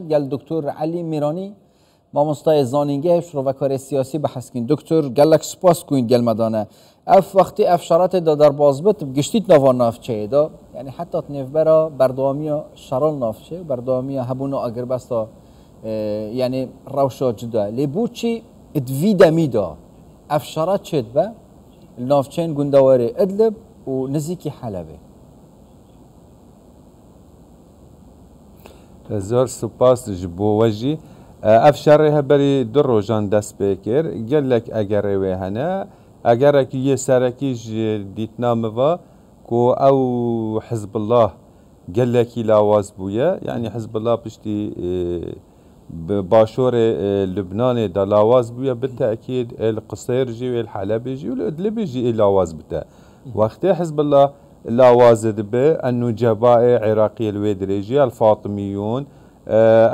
گل دکتر علی میرانی مامۆستای زانینگە شڕۆڤەکاری سیاسی بەحەز کردین. دکتر گەلک سپاس کوین گەل مەدانە ئەف وەختی ئەف شەڕاتێدا دەرباز بێت گشتیت ناوان ناوچەیەدا یعنی حتا نێڤبەرە بەردەوامیە شەڕال ناوچێ و بەردەوامیە هەبوونە ئەگربەستە یعنی ڕەوشە جودا لێ بۆچی ئدڤی دەمیدا ئەف شەڕات چێت بە ناوچەین گوندەوەری ئیدلب و نزیکی حەلەبێ. زۆر سوپاس ji bo we jî ev şerê heberî du rojan dest pê kir gelek egerê wê hene egerekî yê serekî ji dîtina miva ku ew Hizbullah gelekî lawaz bûye yanî Hizbullah piştî başorê Lübnanê da lawaz bûye bi tekîd êl Quseyr jî êl Helebê jî û li Idlibê jî ê lawaz bite wextê Hizbullah لاواز دبه النجباء عراقي الويدريجي الفاطميون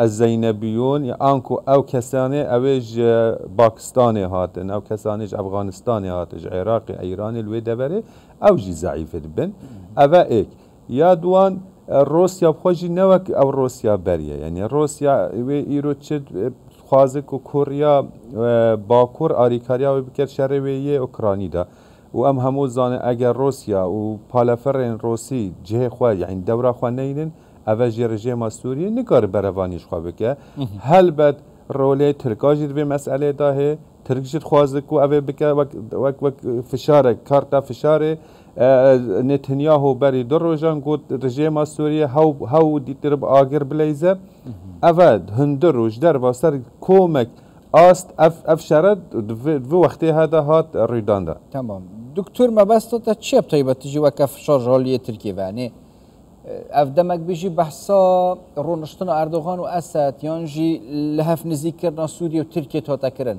الزينبيون انكو او كساني اوج باكستاني هاتن او كساني افغانستاني هاتج عراقي ايراني الويدبري او جي ضعيف دبن اوا ايك يا دوان روسيا بخوجي نوك او روسيا بريه يعني روسيا ايرو تشد خوازك كوريا باكور اريكاريا وبكر شرويه اوكراني دا و ام همو زانه اگر روسیا و پالافرین روسی جه خواه یعنی دوره خواه نینن اوه جه رژیم سوریه نگار بروانیش خواه بکه هل بد روله ترکا جید به مسئله داهه ترک جید خوازه که اوه بکه وک فشاره کارتا فشاره نتنیاهو بری در روژان گود رژیم سوریه هاو دیتر با آگر بلیزه اوه هندر روش در واسر کومک است اف شرط و وقتی هذا هات ریدان ده. تمام. دکتر مبسط تا چی بتایبت تجی وکف شارژالی ترکیه وانی اف دمک بیشی بحثا رونشتن اردوغان و اسد یانجی لحف نزدیک کردن سوریه و ترکیه تا تکرن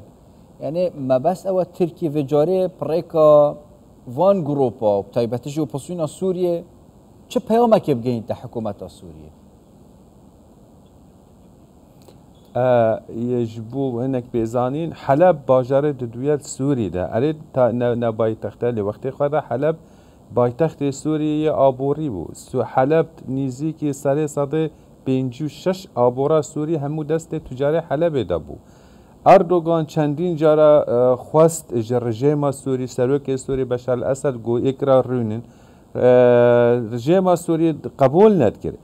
یعنی مبسط او ترکیه و جاره پریکا وان گروپا و بتایبت تجی و پسوینا سوریه چه پیامکی بگین تا حکومت سوریه؟ يجبو هناك بيزانين حلب باجارة دوية سوري ده أريد تا نباي تختار لوقت خدا حلب باي تخت سوري آبوري بو حلب نيزيكي سالي صدي بينجو شش آبورا سوري همو دست تجاري حلب دابو اردوغان چندین جارا خواست رژیم سوری سروک سوری بشار الاسد گو اکرا رونن رژیم سوری قبول ندکره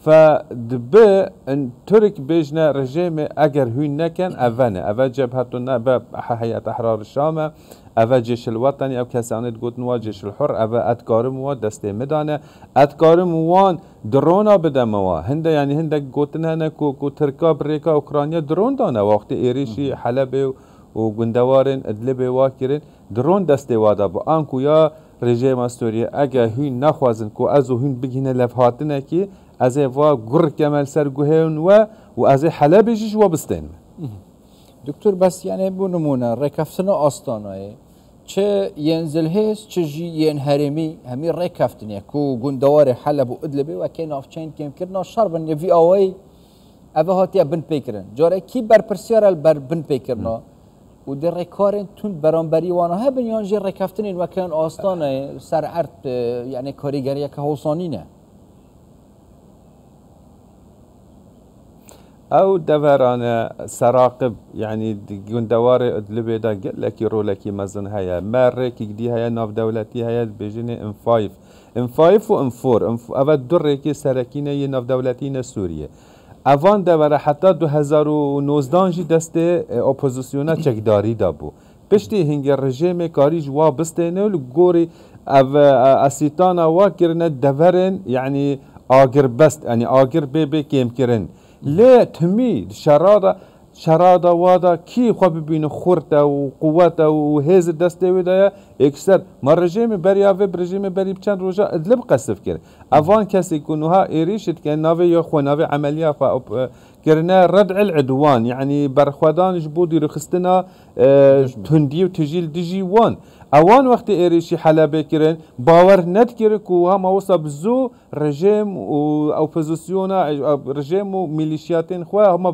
فدبه ان ترك بيجنا رجيم اگر هون نكن اوانه اوا جبهتنا بحياة احرار الشام اوا جيش الوطني او كسانه قوتنوا جيش الحر اوا اتكارم و دسته مدانه اتكارم وان درونا بدموا هند يعني هند قوتنا كو تركا بريكا اوكرانيا درون دانا وقت ايريشي حلب و گندوارن ادلب واكرن درون دسته وادا با انكو يا رژیم سوریه اگر هون نخوازن کو ازو هون بگینه لفهاتنه کی از وا گر کمال سر گوهن و از حلب جیش و بستن. دکتر بس یعنی بو نمونه رکفتن آستانه چه ینزل هست چه جی ین هرمی همی رکفتنه کو گندوار حلب و ادلبه و که نافچین کم کردن شربن وی آوی اوه هاتی بن پیکرن جاره کی بر پرسیار بر بن پیکرنا و در رکارن تون برانبری وانه هبن یانجی رکفتنین و کن آستانه سر عرد یعنی کاریگری که حوصانی نه او دوران سراقب يعني جندوار ادلبه دا لكي رولكي مزن هيا مره كي دي هيا ناف دولتي هيا بيجيني ام 5 ام 5 و ام 4 اول دركي سركينه ي ناف دولتين سوريه اوان دوره حتى 2019 جي دسته اپوزيسيونا چكداري دابو پشتي هنگ رژیم کاری جوا بستنه لگوري او اسيتانا واكرنا دورن يعني آگر بست يعني آگر بي كيم كرن لا تمي شرادا وادا كي خو ببين خورته وقوته وهز دسته ودا اكثر ما رژیم بريا و رژیم بري بچند روزا ادلب قصف كر اوان كسي كونها ايريشت كان ناوي يا خو ناوي عمليه كرنا ردع العدوان يعني برخدان جبودي رخصتنا تندي وتجيل ديجي وان اوان وقتی ایریشی حلبه کرن باور ند کرد که هم اوسا بزو رژیم و اپوزیسیون رژیم و میلیشیاتین خواه هم و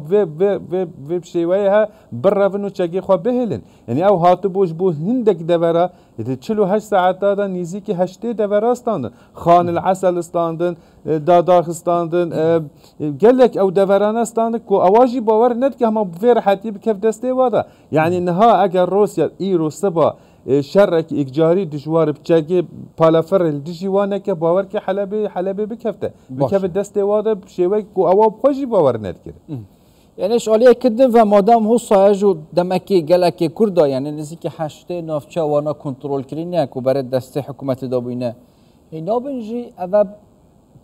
بشیوه ها برون و چگی خواه بهلن یعنی او هاتو بوش بو هندک دوره 48 ساعت دادن نیزی که 8 دوره استاندن خان العسل استاندن داداخ استاندن گلک او دوران استاندن که اواجی باور ند که هم بفیر حتی بکف دسته وادا یعنی نها اگر روسیا ایرو سبا شرك إجاري دشوار بتشاكي بالافر الدشوانة كباور حلبي بكفته بكفت دستي وادا بشيوك وأواب خوشي باور نذكر يعني إيش عليه كدن فمادام هو صايجو دمكي جلكي كردا يعني نزيكي حشتي نافشا وانا كنترول كرينيك وبرد دستي حكومة دابينا هنا بنجي أبا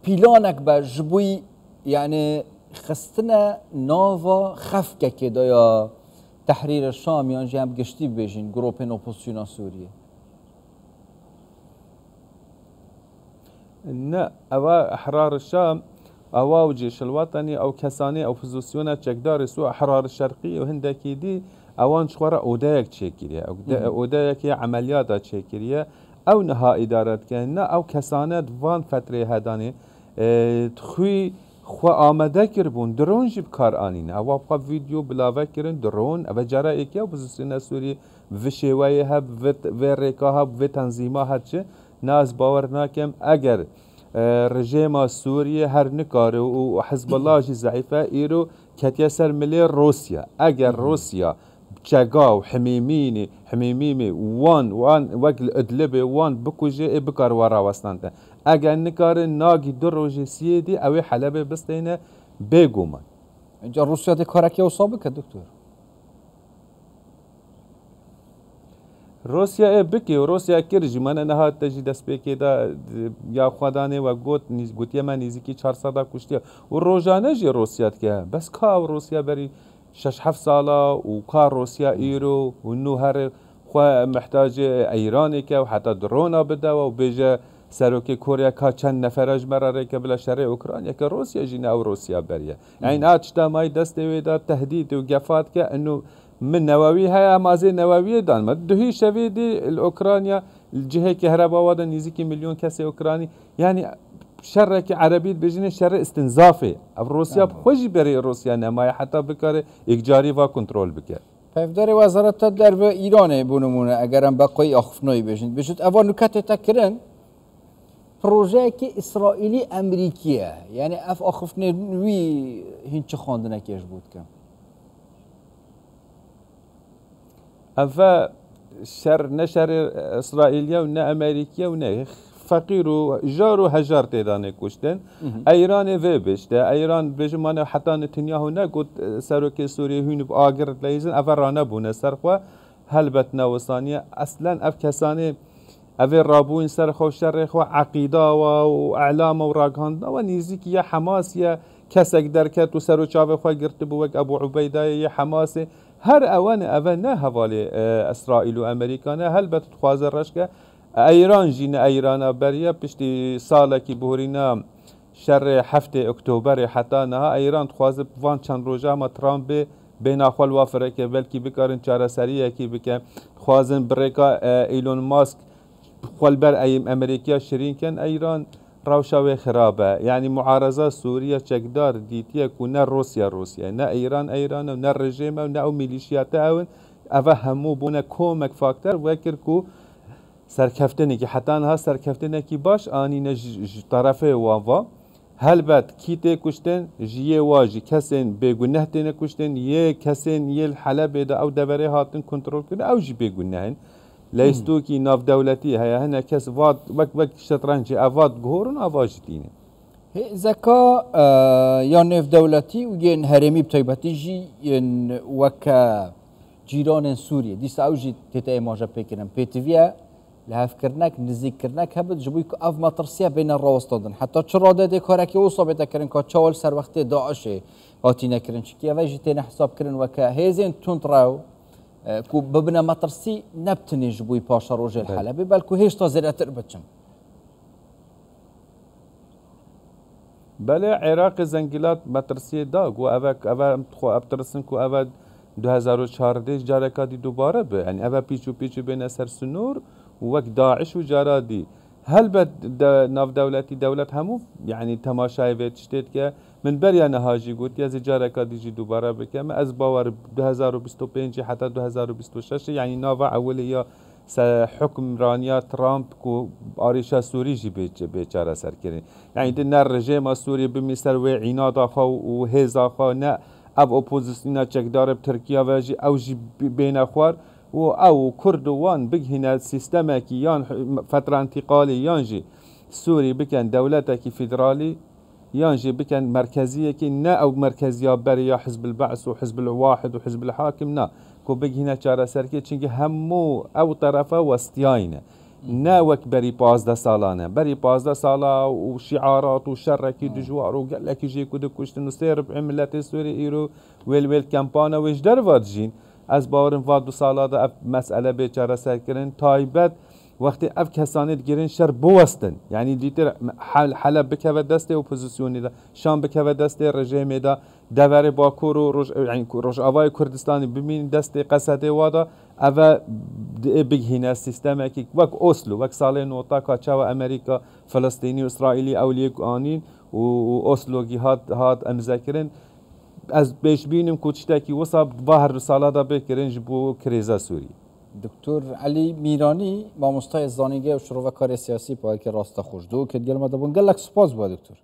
بيلانك بجبوي يعني خستنا نافا خفكة كده يا تحرير الشام يعني جام قشتي بيجين جروبين اوبوزيسيون سوريا لا أوا أحرار الشام أوا وجيش الوطني أو كساني أو فوزيسيون تشكدار سو أحرار الشرقية وهندكي دي أوان شورا أودايك تشكيريا أودايك عمليات تشكيريا أو نها إدارات كنا أو كسانات فان فترة هداني تخوي خو آماده کربون درون جیب کار آنینه او بخوا ویدیو بلاوه کرن درون او جرا ایکی اپوزیسیون سوری و شیوه هب و ریکا هب و تنظیمه هد چه ناز باور ناکم اگر رژیم سوریه هر نکاره و حزب الله جی ضعیفه ایرو کتیه سر ملی روسیا اگر روسیا چگا و حمیمینی وان وکل ادلبه وان بکوجه بکار ورا وستانته اگر نکاره ناگی دو روزی سیدی اوی حلبه بستینه بگومان اینجا روسیا ده کارکی اصابه که دکتر روسیا بکی و روسیا کرجی من نهاد تجی دست بکی دا یا خدانه و گوتی من نیزی 400 کشتیه و روزانه جی روسیا که بس که روسیا بری 6-7 ساله وكار روسيا ايرو وانه هر خو محتاج ايراني كه وحتى درونا بدا وبيجا سروكي كوريا كا چند نفرج مراره که بلا شرع اوكرانيا که روسيا جينا او روسيا بريه يعني اتشتا ماي دستوي دا تهديد وقفات كه انه من نووي هيا مازي نووي دان ما دهي شويدي الاوكرانيا الجهه كهرباء ودا نيزيكي مليون كسي اوكراني يعني شرك عربي بجنه شر استنزافي روسيا بخوجي بري روسيا نماية حتى بكار إجاري و كنترول بكار پایداری وزارت درو ایران بونمونه اگرم بقای آخفنایی بجند بجد اول نکات تکرن پروژه که اسرائیلی امریکیه یعنی اف آخفنوی هنچه خواندنه کهش بود کم افا شر نشر اسرائیلیا و نه امریکیه و نه فقير وجار وهجار تيداني كوشتن ايران في بشته ايران بجمان حتى نتنياهو نقول سروك سوريا هون باجر ليزن افرانا بونا سرخوا هلبتنا وصانيه اصلا اف كساني افي رابوين سرخو شرخو عقيده واعلام وراغهند ونيزيك يا حماس يا كسك دركت وسرو چاوي خو غرت بوك ابو عبيده يا حماس هر اوان اوان حوالي اسرائيل وامريكان هلبت خوازر رشكه ایران جین ایران بریا پشتی ساله کی بورینا شر 7 اکتبر حتی نه ایران خواست وان چند روزه ما ترامپ بین اخوال وافره که بلکی بکارن چاره سریه کی بکن خوازن بریکا ایلون ماسک خال بر ایم امریکا شرین کن ایران روشا خرابه یعنی معارضه سوریه چکدار دیتیه کو نه روسیا نه ایران و نه رژیم و نه میلیشیات اون افهمو بونه کومک فاکتور وکر کو سرکفتنی که حتی ها سرکفتنی که باش آنی طرفه وانوا هلبت کیت کشتن جیه واجی کسین بگناه تن کشتن یه کسین یه حلبه دا او دبره هاتن کنترل کنه او جی بگناهن لیستو کی ناف دولتی هیا هنه کس واد وک شطرنج اواد گهورن آواج دینه زكا یا نف دولتی و ین هرمی بطیبتی جی ین وکا جیران سوریه دیست او جی تیتا ماجا پیکنم پیتویا لهف كرناك نزيك كرناك هبت جبويك اف مطرسيه بين الروستودن حتى تشراده دي كاركي وصابته كرن كا تشاول سر وقت داعش هاتينا كرن شكي فاجي تينا حساب كرن وكا هيزين تونتراو كو ببنا مطرسي نبتني جبوي باشا روجي الحلبي بالكو هيش تازيرا تربتشم بله عراق زنجلات مطرسي داغ و اوك اوا تخو ابترسن كو اوا 2014 جاركادي دوباره به يعني اوا بيچو بين سر سنور وەک داعش و جارادی هەل بە ناو دەوڵەتی دەوڵەت هەموو یعنی تەماشایێت شتێت کە من بەریان نەهاژی گوت یازی جارێکا دیژی دووبارە بکەمە ئەس باوەڕ 2025 حتا 2026 یعنی ناوە ئەولی یا حکمرانیا ترامپ و ئاریشە سووریژی بێچارە سەرکردن یعنی نە ڕژێمە سووری بمی سەر وێ عیناداخوا و هێزاخوا نە ئەv ئۆپۆزیسیۆنە چەکدارە ترکیاڤژی ئەوژی بێنە خوار و ئەو کورد و وان بگهینە سیستەمێکی یان فترە انتقالی یانژی سووری بکەن دەوڵەتێکی فیدرالی یانژی بکەن مرکزیەکی نە ئەو مرکزیا بەری یا حزب البعث و حزب الواحد و حزب الحاکم نا کو بگهینە چارەسەرکێ چونکە هەموو ئەو تەرەفە وەستیاینە ناوەک بەری 15 ساڵانە بەری 15 ساڵا و شیعارات و شەڕێکی دژوار و گەلێکی ژێک و دەکوشتن و سێ ڕبع ملەتی سووری ئیرۆ وێل کەمپانەوەش دەرڤاتژین ئەس باوەرم وا دو ساڵادا ئەف مەسئلە بێچارە سەرکردن تایبەت وەختی ئەف کەسانێت گرن شەر بوەستن یعنی دیتر حەلە بکەوە دەستێ ئۆپۆزیسیۆنیدا شام بکەوە دەستێ ڕژێمێدا دەڤەرێ باکوور و ڕۆژئاوای کوردستانی ببین دەستێ قەسەدێ وادا ئەvە بگهینە سیستەمێکی وەک ئۆسلو وەک ساڵێ نۆتا کاچاوە ئەمریکا فلەستینی و ئیسرائیلی ئەولیەک ئانین و ئۆسلۆگی هات ئەمزەکردن ئەس بێشبینم کو تشتێکی وەسا با هەر ساڵادا بکردن ji بۆ کرێزە سووری دکتور علی میرانی مامۆستای زانینگە و شڕۆڤە کاری سیاسی پایکە ڕاستەخۆش دوو کە گەلمە دەبوون گەلک سوپاس بووە دکتور